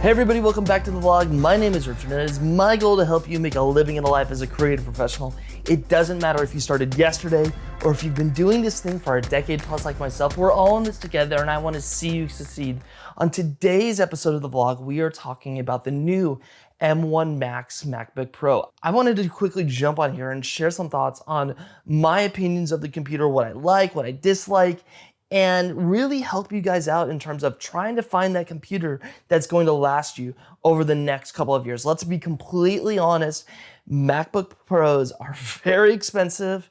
Hey everybody, welcome back to the vlog. My name is Richard and it is my goal to help you make a living in a life as a creative professional. It doesn't matter if you started yesterday or if you've been doing this thing for a decade plus like myself. We're all in this together and I want to see you succeed. On today's episode of the vlog, we are talking about the new M1 Max MacBook Pro. I wanted to quickly jump on here and share some thoughts on my opinions of the computer, what I like, what I dislike, and really help you guys out in terms of trying to find that computer that's going to last you over the next couple of years. Let's be completely honest, MacBook Pros are very expensive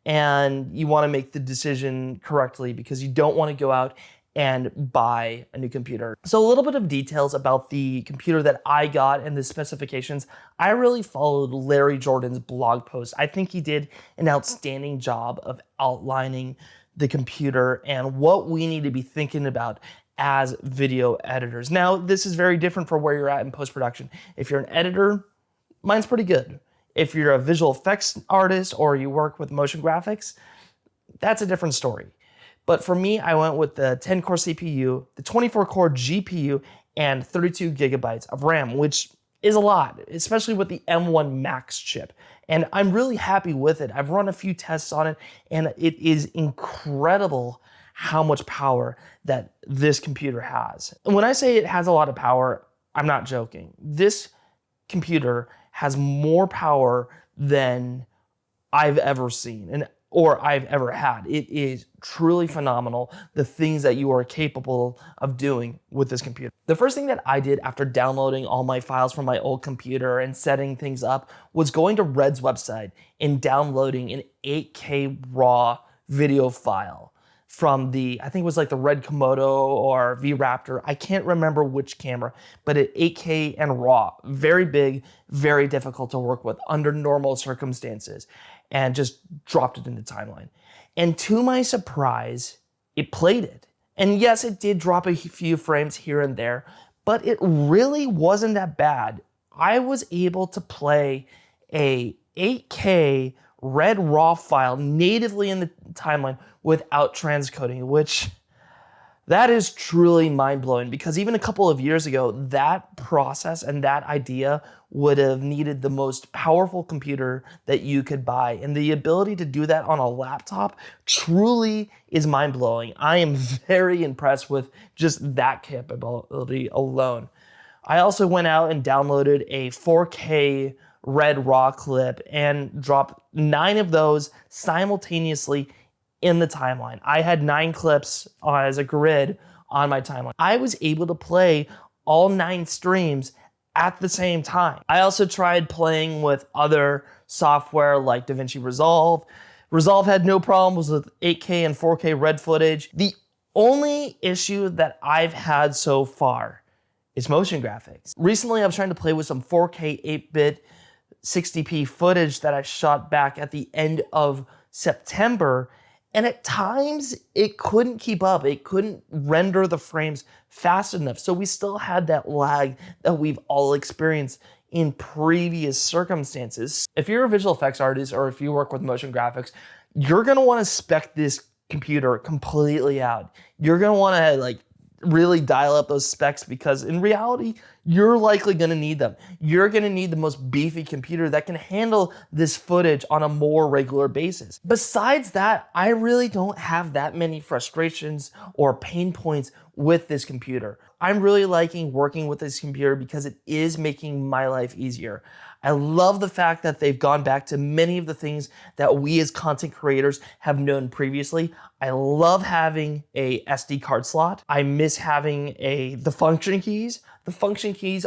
and you want to make the decision correctly because you don't want to go out and buy a new computer. So a little bit of details about the computer that I got and the specifications. I really followed Larry Jordan's blog post. I think he did an outstanding job of outlining the computer and what we need to be thinking about as video editors. Now, this is very different for where you're at in post-production. If you're an editor, mine's pretty good. If you're a visual effects artist or you work with motion graphics, that's a different story. But for me, I went with the 10-core CPU, the 24-core GPU, and 32 gigabytes of RAM, which is a lot, especially with the M1 Max chip. And I'm really happy with it. I've run a few tests on it, and it is incredible how much power that this computer has. And when I say it has a lot of power, I'm not joking. This computer has more power than I've ever seen or I've ever had. It is truly phenomenal, the things that you are capable of doing with this computer. The first thing that I did after downloading all my files from my old computer and setting things up was going to Red's website and downloading an 8K raw video file from I think it was like the Red Komodo or V-Raptor. I can't remember which camera, but at 8K and raw, very big, very difficult to work with under normal circumstances, and just dropped it in the timeline. And to my surprise, it played it. And yes, it did drop a few frames here and there, but it really wasn't that bad. I was able to play a 8K red raw file natively in the timeline without transcoding, which that is truly mind-blowing because even a couple of years ago, that process and that idea would have needed the most powerful computer that you could buy. And the ability to do that on a laptop truly is mind-blowing. I am very impressed with just that capability alone. I also went out and downloaded a 4K red raw clip and dropped 9 of those simultaneously in the timeline. I had 9 clips as a grid on my timeline. I was able to play all 9 streams at the same time. I also tried playing with other software like DaVinci Resolve. Resolve had no problems with 8K and 4K red footage. The only issue that I've had so far is motion graphics. Recently, I was trying to play with some 4K 8-bit 60p footage that I shot back at the end of September, and at times, it couldn't keep up. It couldn't render the frames fast enough. So we still had that lag that we've all experienced in previous circumstances. If you're a visual effects artist or if you work with motion graphics, you're gonna wanna spec this computer completely out. You're gonna wanna really dial up those specs because in reality, you're likely gonna need them. You're gonna need the most beefy computer that can handle this footage on a more regular basis. Besides that, I really don't have that many frustrations or pain points with this computer. I'm really liking working with this computer because it is making my life easier. I love the fact that they've gone back to many of the things that we as content creators have known previously. I love having a SD card slot. I miss having the function keys. The function keys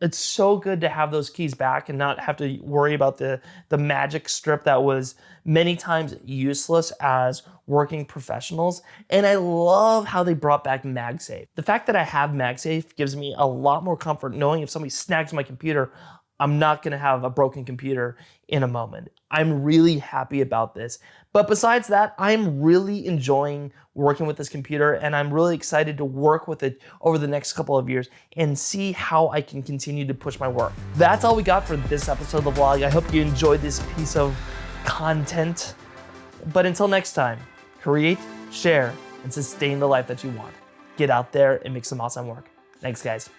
it's so good to have those keys back and not have to worry about the magic strip that was many times useless as working professionals. And I love how they brought back MagSafe. The fact that I have MagSafe gives me a lot more comfort knowing if somebody snags my computer, I'm not gonna have a broken computer in a moment. I'm really happy about this. But besides that, I'm really enjoying working with this computer and I'm really excited to work with it over the next couple of years and see how I can continue to push my work. That's all we got for this episode of the vlog. I hope you enjoyed this piece of content. But until next time, create, share, and sustain the life that you want. Get out there and make some awesome work. Thanks, guys.